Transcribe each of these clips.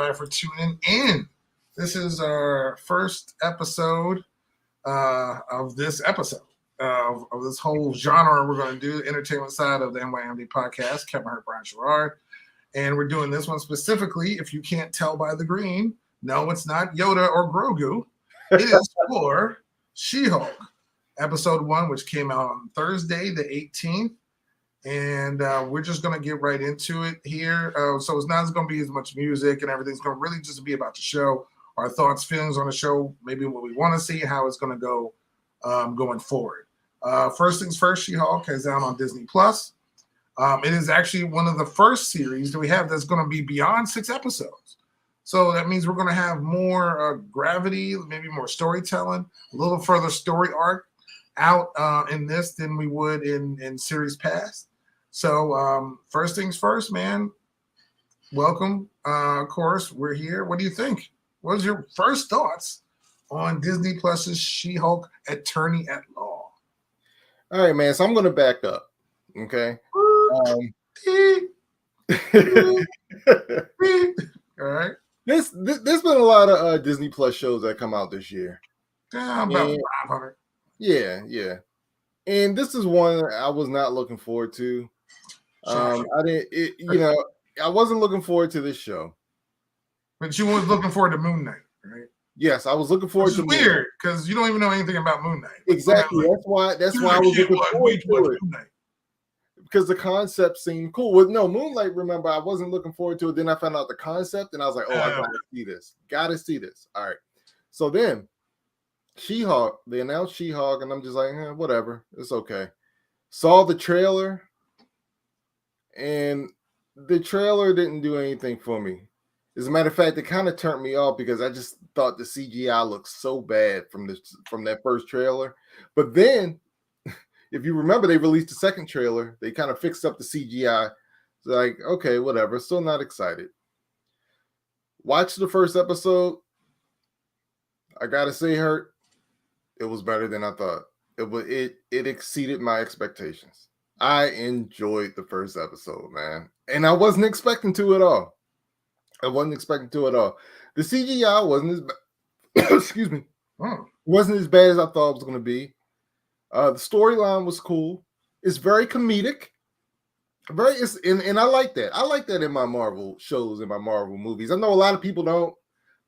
everybody for tuning in. This is our first episode of this episode of this whole genre we're going to do, the entertainment side of the NYMD podcast, Hurt and Brian Sherrod. And we're doing this one specifically, if you can't tell by the green, no, it's not Yoda or Grogu. It is for She-Hulk, episode 1, which came out on Thursday, the 18th. And we're just going to get right into it here. So it's not going to be as much music and everything's going to really just be about the show, our thoughts, feelings on the show, maybe what we want to see, how it's going to go going forward. First things first, She-Hulk is out on Disney+. It is actually one of the first series that we have that's going to be beyond 6 episodes. So that means we're going to have more gravity, maybe more storytelling, a little further story arc out in this than we would in series past. So first things first, man, welcome. Of course, we're here. What do you think? What was your first thoughts on Disney Plus's She-Hulk Attorney at Law? All right, man. So I'm going to back up. Okay. All right. There's been a lot of Disney Plus shows that come out this year. About 500. Yeah. And this is one I was not looking forward to. I wasn't looking forward to this show. But you was looking forward to Moon Knight, right? Yes, I was looking forward to. It's weird because you don't even know anything about Moon Knight. Exactly. That's why I was looking forward to it. Moon Knight. Because the concept seemed cool. With Moonlight, remember, I wasn't looking forward to it. Then I found out the concept, and I was like, I gotta see this. Gotta see this. All right. So then, She-Hulk, they announced She-Hulk, and I'm just like, whatever. It's okay. Saw the trailer, and the trailer didn't do anything for me. As a matter of fact, it kind of turned me off because I just thought the CGI looked so bad from that first trailer. But then, if you remember, they released a second trailer. They kind of fixed up the CGI. It's like, okay, whatever. Still not excited. Watch the first episode. I gotta say, Hurt, it was better than I thought. It exceeded my expectations. I enjoyed the first episode, man, and I wasn't expecting to at all. The CGI wasn't as bad. Excuse me. Wasn't as bad as I thought it was going to be. The storyline was cool. It's very comedic. And I like that. I like that in my Marvel shows, in my Marvel movies. I know a lot of people don't,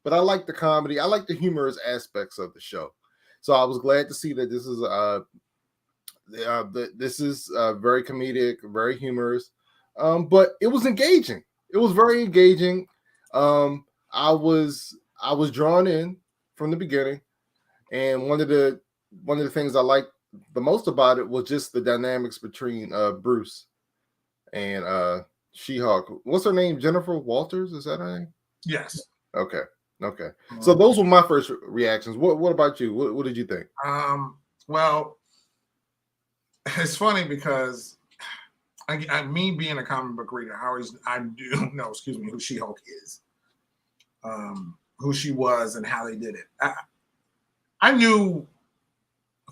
but I like the comedy. I like the humorous aspects of the show. So I was glad to see that this is very comedic, very humorous. But it was engaging. It was very engaging. I was drawn in from the beginning, and one of the things I liked the most about it was just the dynamics between Bruce and She-Hulk. What's her name? Jennifer Walters? Is that her name? Yes. Okay. So those were my first reactions. What about you? What did you think? Well, it's funny because me being a comic book reader, I do know, who She-Hulk is, who she was, and how they did it. I knew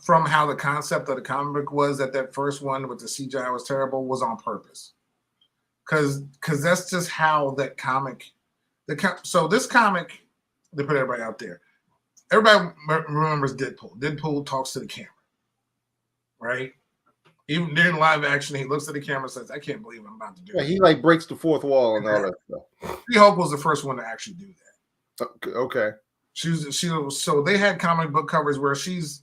from how the concept of the comic book was that first one with the CGI was terrible was on purpose, because that's just how that comic. So this comic, they put everybody out there. Everybody remembers Deadpool. Deadpool talks to the camera, right? Even during live action, he looks at the camera and says, "I can't believe I'm about to do it." He like breaks the fourth wall and all that stuff. She-Hulk was the first one to actually do that. Okay. So they had comic book covers where she's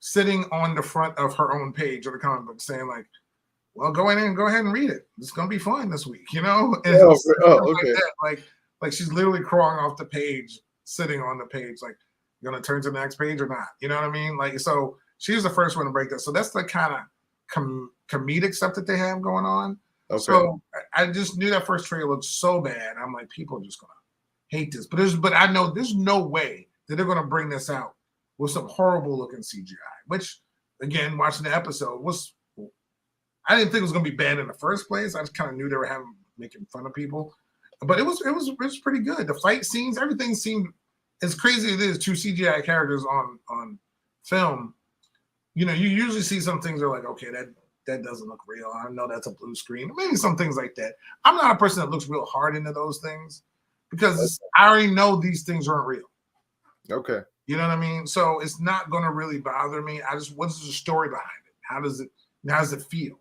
sitting on the front of her own page of the comic book saying like, well, go ahead and read it. It's going to be fun this week, And okay. Like she's literally crawling off the page, sitting on the page, like, you're going to turn to the next page or not? You know what I mean? Like, so she's the first one to break that. So that's the kind of comedic stuff that they have going on. Okay. So I just knew that first trailer looked so bad. I'm like, people are just going to hate this. But I know there's no way that they're going to bring this out with some horrible looking CGI, which, again, watching the episode I didn't think it was going to be bad in the first place. I just kind of knew they were making fun of people, but it was pretty good. The fight scenes, everything seemed, as crazy as it is, 2 CGI characters on film. You usually see some things that are like, okay, that doesn't look real. I know that's a blue screen. Maybe some things like that. I'm not a person that looks real hard into those things. because I already know these things aren't real. Okay. You know what I mean? So it's not going to really bother me. What's the story behind it? How does it feel?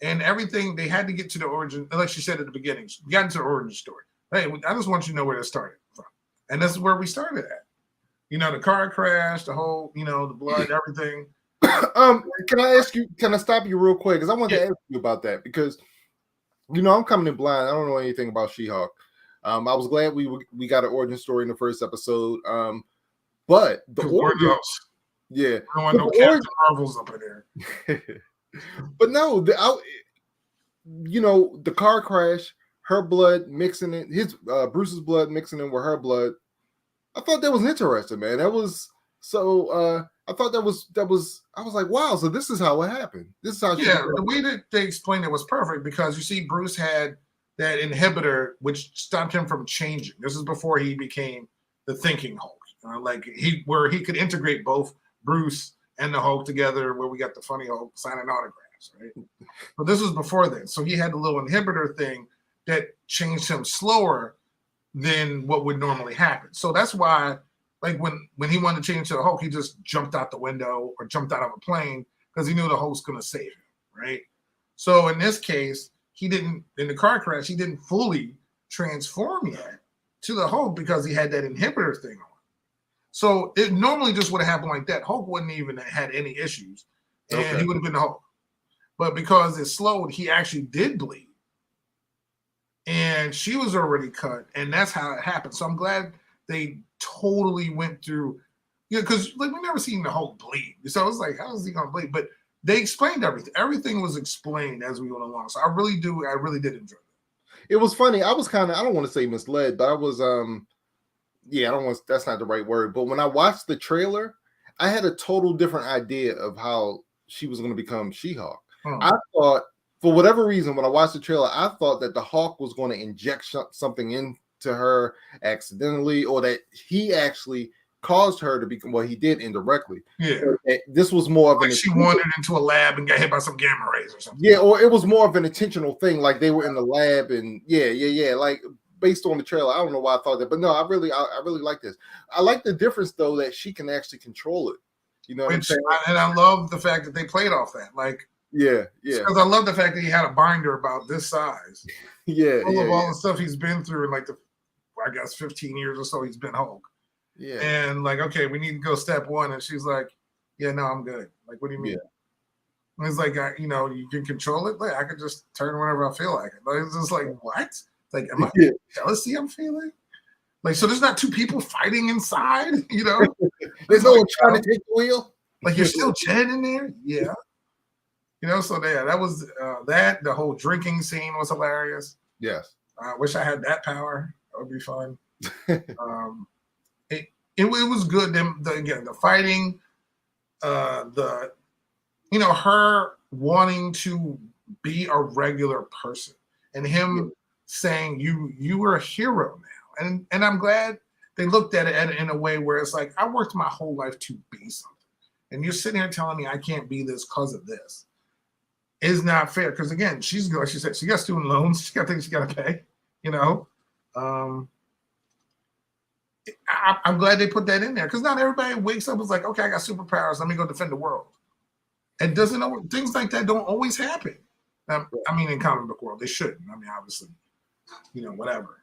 And everything, they had to get to the origin, like she said at the beginning, we got into the origin story. Hey, I just want you to know where it started from. And this is where we started at. You know, the car crash, the whole, you know, the blood, everything. Can I stop you real quick? Because I want to ask you about that, because, you know, I'm coming in blind. I don't know anything about She-Hulk. I was glad we got an origin story in the first episode. But the origin, yeah, I don't want no Captain Marvels up in there. But no, you know, the car crash, her blood mixing in Bruce's blood mixing in with her blood. I thought that was interesting, man. That was so. I thought that was. I was like, wow. So this is how it happened. This is how. The way that they explained it was perfect, because you see, Bruce had that inhibitor which stopped him from changing. This is before he became the thinking Hulk. Like he could integrate both Bruce and the Hulk together, where we got the funny Hulk signing autographs, right? But this was before then. So he had the little inhibitor thing that changed him slower than what would normally happen. So that's why, like when he wanted to change to the Hulk, he just jumped out the window or jumped out of a plane because he knew the Hulk's going to save him, right? So in this case, in the car crash, he didn't fully transform yet to the Hulk because he had that inhibitor thing on. So it normally just would have happened like that. Hulk wouldn't even have had any issues, and he would have been the Hulk. But because it slowed, he actually did bleed. And she was already cut, and that's how it happened. So I'm glad they totally went through, because like we never seen the Hulk bleed. So it's like, how is he gonna bleed? But they explained everything. Everything was explained as we went along. So I really did enjoy it. It was funny. I was kind of, I don't want to say misled, but I was that's not the right word. But when I watched the trailer, I had a total different idea of how she was going to become She-Hulk. I thought, for whatever reason, when I watched the trailer, I thought that the Hulk was going to inject something into her accidentally, or that he actually caused her to become what he did indirectly. Yeah. This was more of like she wandered into a lab and got hit by some gamma rays or something. Yeah, or it was more of an intentional thing. Like they were in the lab and like based on the trailer. I don't know why I thought that, but no, I really like this. I like the difference though that she can actually control it. You know what I'm saying? And I love the fact that they played off that. Like, yeah. Because I love the fact that he had a binder about this size. Full of all the stuff he's been through in like I guess 15 years or so he's been Hulk. Yeah. And like, okay, we need to go step one. And she's like, yeah, no, I'm good. Like, what do you mean? Yeah. And it's like, you can control it. Like, I could just turn whenever I feel like it. Like, it's just like, what? Like, am I jealousy I'm feeling? Like, so there's not two people fighting inside, There's no one trying to take the wheel. Like, you're still Jed in there? Yeah. So that was the whole drinking scene was hilarious. Yes. I wish I had that power. That would be fun. It was good. The fighting, her wanting to be a regular person, and him saying you were a hero now, and I'm glad they looked at it in a way where it's like, I worked my whole life to be something, and you're sitting here telling me I can't be this because of this. Is not fair, because again, she's like she said, she got student loans, she got things she got to pay. I'm glad they put that in there, because not everybody wakes up and is like, okay, I got superpowers, let me go defend the world. And things like that don't always happen. I mean, in comic book world, they shouldn't. I mean, obviously, whatever,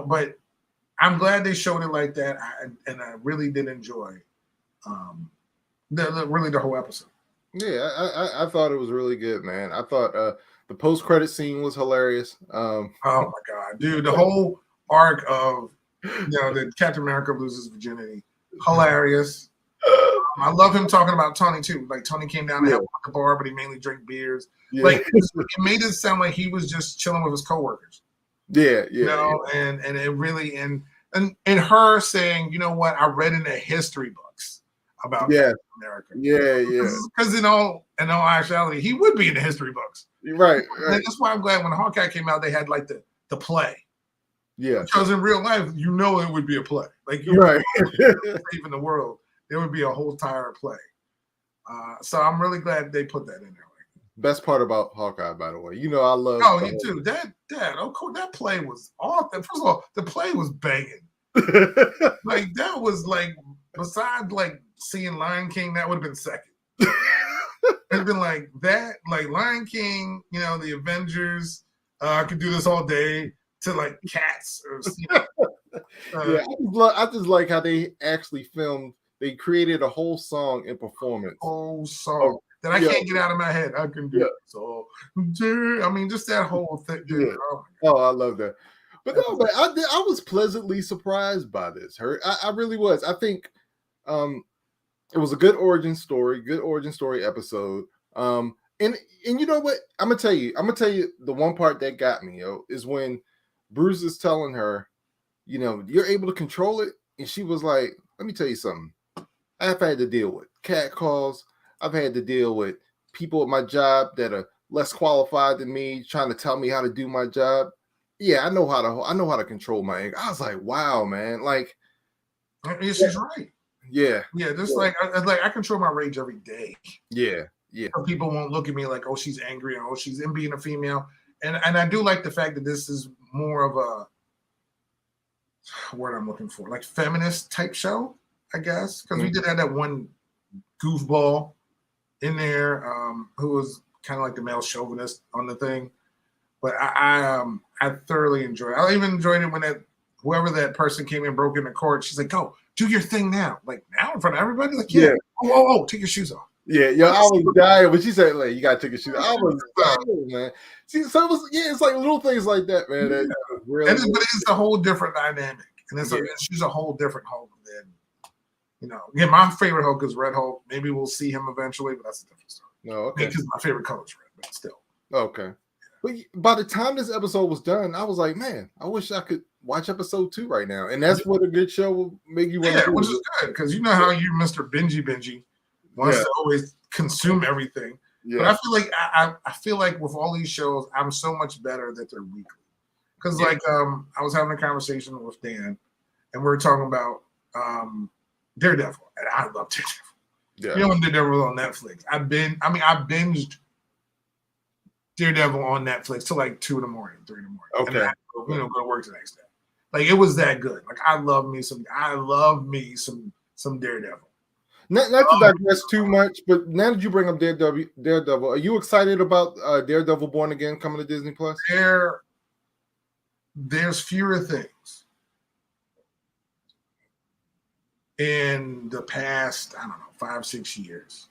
But I'm glad they showed it like that, and I really did enjoy the whole episode. Yeah, I thought it was really good, man. I thought the post-credit scene was hilarious. Oh my god, dude! The whole arc of that Captain America loses virginity, hilarious. I love him talking about Tony too. Like, Tony came down to help at the bar, but he mainly drank beers. Yeah. Like, it made it sound like he was just chilling with his coworkers. Yeah. And it really and her saying, you know what, I read in the history books about Captain America. Yeah. Because in all actuality, he would be in the history books. Right. And that's why I'm glad when Hawkeye came out, they had like the play. Yeah. Because in real life, it would be a play. Like, right. Saving the world, there would be a whole entire play. So I'm really glad they put that in there. Best part about Hawkeye, by the way. You know, I love. Oh, you too. That of course, that play was awesome. First of all, the play was banging. Like that was like, besides like seeing Lion King, that would have been second. It's been like that, like Lion King, you know, the Avengers. I could do this all day. To like Cats or yeah, I just like how they actually filmed. They created a whole song in performance. Whole song that I can't get out of my head. I can do it. So I mean, just that whole thing. Dude, oh, I love that. But no, man, I was pleasantly surprised by this. I really was. I think it was a good origin story episode. And you know what? I'm gonna tell you the one part that got me, is when Bruce is telling her, you know, you're able to control it. And she was like, let me tell you something. I've had to deal with cat calls. I've had to deal with people at my job that are less qualified than me trying to tell me how to do my job. Yeah, I know how to control my anger. I was like, wow, man. Like, she's right. Yeah. Yeah, just like I control my rage every day. Yeah. Or people won't look at me like, oh, she's angry, or oh, she's in being a female. And I do like the fact that this is more of a word I'm looking for, like feminist type show, I guess, because we did have that one goofball in there who was kind of like the male chauvinist on the thing. But I thoroughly enjoyed it. I even enjoyed it when whoever that person came in, broke in the court. She's like, "Go do your thing now!" Like now in front of everybody. Like, yeah. Oh, take your shoes off. Yeah, I was dying, but she said, like, you gotta take your shoes off. I was dying, man. See, so it was, it's like little things like that, man. Yeah. Really, but it's a whole different dynamic, and she's a whole different Hulk than, you know. Again, my favorite Hulk is Red Hulk. Maybe we'll see him eventually, but that's a different story. No, okay. Because my favorite color is red, but still. Okay. But by the time this episode was done, I was like, man, I wish I could watch episode 2 right now. And that's what a good show will make you want to do. Which is good, because you know how you're Mr. Benji wants to always consume everything. Yeah. But I feel like with all these shows, I'm so much better that they're weekly. Because I was having a conversation with Dan, and we were talking about Daredevil, and I love Daredevil. Yeah. You know, Daredevil on Netflix. I binged Daredevil on Netflix till like 2 in the morning, 3 in the morning. Okay. And then go to work the next day. Like, it was that good. Like, I love me some Daredevil. Not to digress too much, but now that you bring up Daredevil, are you excited about Daredevil Born Again coming to Disney Plus? There's fewer things in the past, I don't know, 5-6 years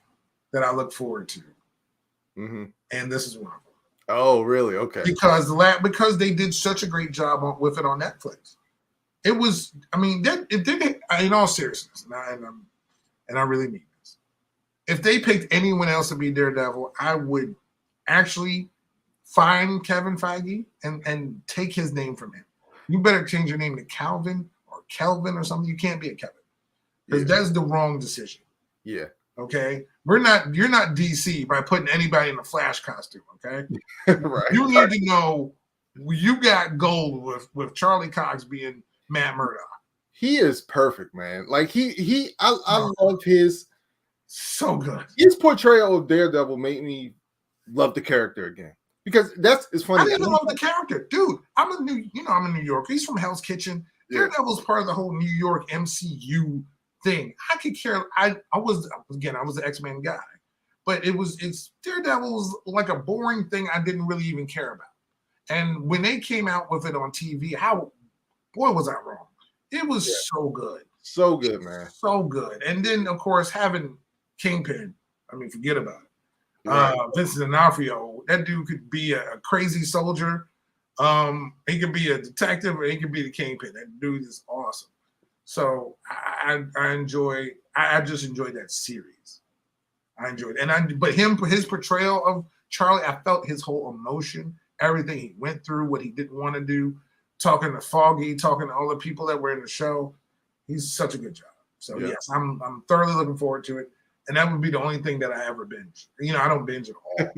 that I look forward to. Mm-hmm. And this is one of them. Oh, really? Okay. Because they did such a great job with it on Netflix. It was, it did, in all seriousness, and I really mean this. If they picked anyone else to be Daredevil, I would actually find Kevin Feige and take his name from him. You better change your name to Calvin or Kelvin or something. You can't be a Kevin. Because that's the wrong decision. Yeah. Okay? You're not DC by putting anybody in a Flash costume, okay? Right. You need to know you got gold with Charlie Cox being Matt Murdock. He is perfect, man. Like I love his so good. His portrayal of Daredevil made me love the character again. Because it's funny. I didn't love the character. Dude, I'm a New Yorker. He's from Hell's Kitchen. Yeah. Daredevil's part of the whole New York MCU thing. I could care. I was an X-Men guy. But it's Daredevil's like a boring thing I didn't really even care about. And when they came out with it on TV, boy was I wrong. It was so good. So good, man. So good. And then, of course, having Kingpin, forget about it. Right. Vincent D'Onofrio, that dude could be a crazy soldier. He could be a detective, or he could be the Kingpin. That dude is awesome. So I just enjoyed that series. I enjoyed it. But his portrayal of Charlie, I felt his whole emotion, everything he went through, what he didn't want to do. Talking to Foggy, talking to all the people that were in the show, he's such a good job. So yes, I'm thoroughly looking forward to it, and that would be the only thing that I ever binge. I don't binge at all.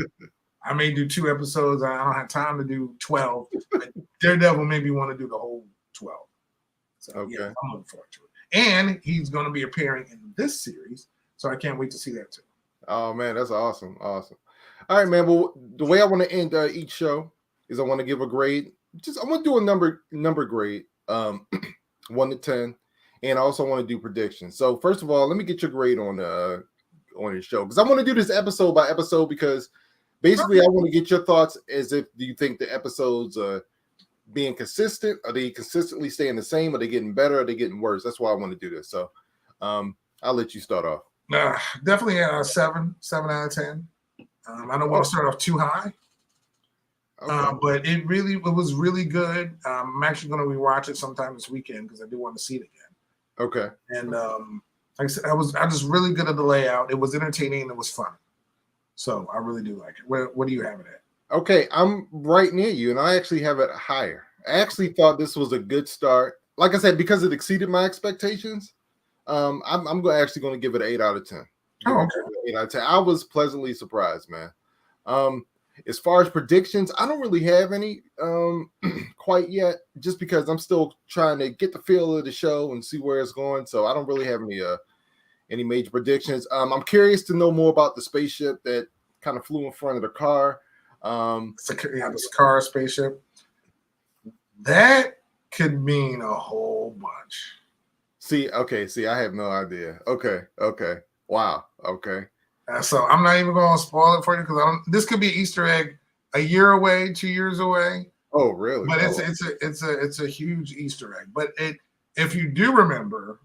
I may do 2 episodes. I don't have time to do 12. But Daredevil made me want to do the whole 12. So I'm looking forward to it, and he's going to be appearing in this series, so I can't wait to see that too. Oh man, that's awesome! All right, man. Well, the way I want to end each show is I want to give a grade. I want to do a number grade, 1 to 10, and I also want to do predictions. So first of all, let me get your grade on the show because I want to do this episode by episode because basically I want to get your thoughts as if do you think the episodes being consistent? Are they consistently staying the same? Are they getting better? Are they getting worse? That's why I want to do this. So I'll let you start off. Definitely a 7 out of 10. I don't want to start off too high, but it was really good. I'm actually going to rewatch it sometime this weekend because I do want to see it again. Okay. And like I said, I was just really good at the layout. It was entertaining and it was fun. So I really do like it. What do you have it at? Okay, I'm right near you, and I actually have it higher. I actually thought this was a good start. Like I said, because it exceeded my expectations, I'm actually going to give it an 8 out of 10. Oh, okay. 8 out of 10. I was pleasantly surprised, man. As far as predictions, I don't really have any quite yet, just because I'm still trying to get the feel of the show and see where it's going. So I don't really have any major predictions. I'm curious to know more about the spaceship that kind of flew in front of the car. This car spaceship. That could mean a whole bunch. See, I have no idea. Okay. Wow. Okay. So I'm not even going to spoil it for you because this could be Easter egg a year away, 2 years away. Oh, really? But it's a huge Easter egg. But if you do remember,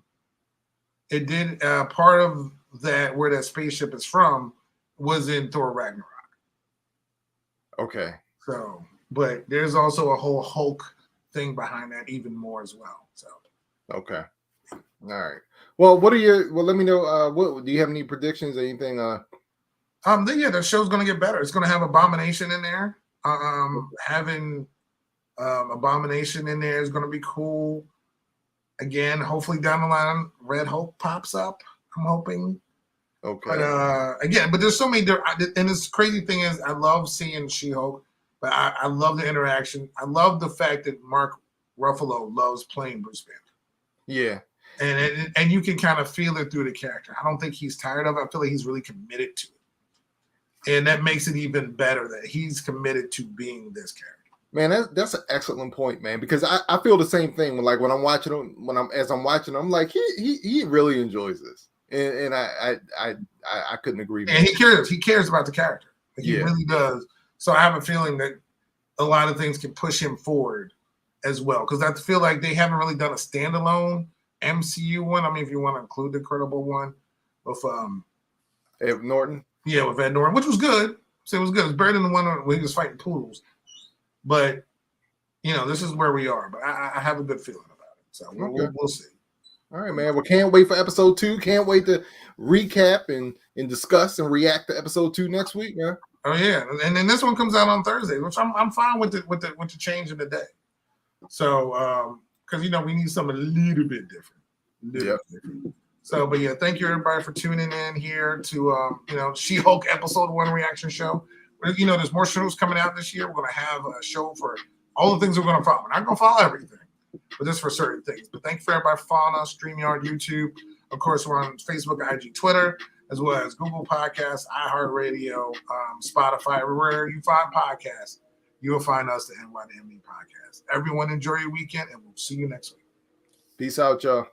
it did part of that where that spaceship is from was in Thor Ragnarok. Okay. So, but there's also a whole Hulk thing behind that even more as well. So. Okay. All right. Well, let me know. What do you have any predictions or anything? The show's gonna get better. It's gonna have Abomination in there. Having Abomination in there is gonna be cool. Again, hopefully down the line, Red Hulk pops up. I'm hoping. Okay. But there's so many. And this crazy thing is, I love seeing She-Hulk, but I love the interaction. I love the fact that Mark Ruffalo loves playing Bruce Banner. Yeah. And you can kind of feel it through the character. I don't think he's tired of it. I feel like he's really committed to it. And that makes it even better that he's committed to being this character. Man, that's an excellent point, man, because I feel the same thing when I'm watching him, as I'm watching him, I'm like, he really enjoys this. And I couldn't agree more. And he cares about the character. He really does. So I have a feeling that a lot of things can push him forward as well. Because I feel like they haven't really done a standalone MCU one. I mean, if you want to include the Incredible one with Ed Norton. Yeah, with Ed Norton, which was good. So it was good. It's better than the one where he was fighting poodles. But this is where we are. But I have a good feeling about it. So we'll see. All right, man. Well, can't wait for episode 2. Can't wait to recap and discuss and react to episode 2 next week, man. Oh yeah, and then this one comes out on Thursday, which I'm fine with the change in the day. So because we need something a little bit different. Different. So, but yeah, thank you everybody for tuning in here to She-Hulk episode 1 reaction show. There's more shows coming out this year. We're gonna have a show for all the things we're gonna follow. We're not gonna follow everything, but just for certain things. But thank you for everybody for following us, StreamYard, YouTube. Of course, we're on Facebook, IG, Twitter, as well as Google Podcasts, iHeartRadio, Spotify, everywhere you find podcasts, you will find us, the NYDME Podcast. Everyone enjoy your weekend, and we'll see you next week. Peace out, y'all.